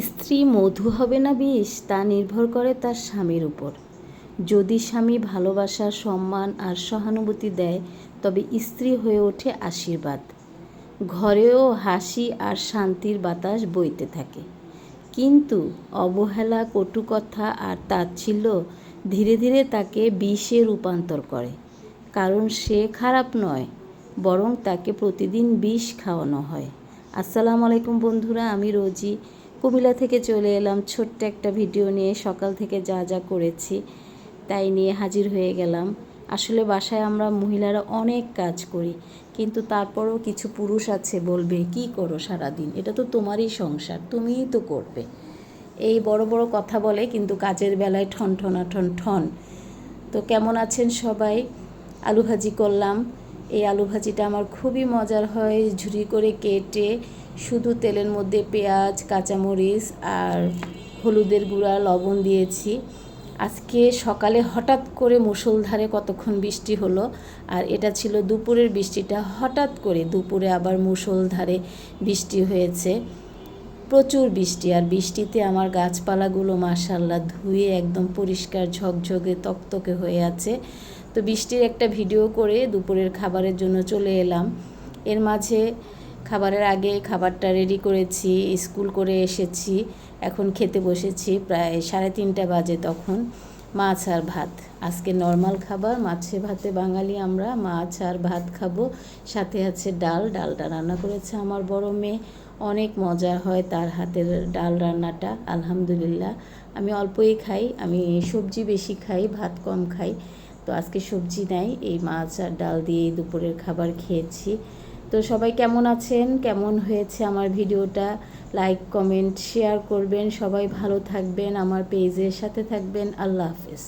স্ত্রী মধু হবে না বিষ তা নির্ভর করে তার স্বামীর উপর। যদি স্বামী ভালোবাসা, সম্মান আর সহানুভূতি দেয় তবে স্ত্রী হয়ে ওঠে আশীর্বাদ। ঘরেও হাসি আর শান্তির বাতাস বইতে থাকে। কিন্তু অবহেলা, কটু কথা আর তাচ্ছিল্য ধীরে ধীরে তাকে বিষে রূপান্তর করে। কারণ সে খারাপ নয়, বরং তাকে প্রতিদিন বিষ খাওয়ানো হয়। আসসালামু আলাইকুম বন্ধুরা, আমি রোজি কুমিল্লা থেকে চলে এলাম ছোট্ট একটা ভিডিও নিয়ে। সকাল থেকে যা যা করেছি তাই নিয়ে হাজির হয়ে গেলাম। আসলে বাসায় আমরা মহিলারা অনেক কাজ করি, কিন্তু তারপরও কিছু পুরুষ আছে বলবে, কি করো সারাদিন, এটা তো তোমারই সংসার, তুমিই তো করবে। এই বড় বড় কথা বলে, কিন্তু কাজের বেলায় ঠন ঠনা ঠন ঠন। তো কেমন আছেন সবাই? আলু ভাজি করলাম। এই আলু ভাজিটা আমার খুবই মজার হয়। ঝুরি করে কেটে শুধু তেলের মধ্যে পেঁয়াজ, কাঁচামরিচ আর হলুদের গুঁড়া, লবণ দিয়েছি। আজকে সকালে হঠাৎ করে মুষলধারে কতক্ষণ বৃষ্টি হলো, আর এটা ছিল দুপুরের বৃষ্টিটা। হঠাৎ করে দুপুরে আবার মুষলধারে বৃষ্টি হয়েছে, প্রচুর বৃষ্টি। আর বৃষ্টিতে আমার গাছপালাগুলো মাশাআল্লাহ ধুয়ে একদম পরিষ্কার ঝকঝকে তকতকে হয়ে আছে। তো বৃষ্টির একটা ভিডিও করে দুপুরের খাবারের জন্য চলে এলাম। এর মাঝে খাবারের আগে খাবারটা রেডি করেছি, স্কুল করে এসেছি, এখন খেতে বসেছি। প্রায় 3:30 বাজে তখন। মাছ আর ভাত, আজকে নর্মাল খাবার, মাছে ভাতে বাঙালি আমরা, মাছ আর ভাত খাবো। সাথে আছে ডাল। ডালটা রান্না করেছে আমার বড় মেয়ে, অনেক মজা হয় তার হাতের ডাল রান্নাটা, আলহামদুলিল্লাহ। আমি অল্পই খাই, আমি সবজি বেশি খাই, ভাত কম খাই। তো আজকে সবজি নাই, এই মাছ আর ডাল দিয়ে দুপুরের খাবার খেয়েছি। তো সবাই কেমন আছেন, কেমন হয়েছে আমার ভিডিওটা? লাইক, কমেন্ট, শেয়ার করবেন। সবাই ভালো থাকবেন, আমার পেজের সাথে থাকবেন। আল্লাহ হাফেজ।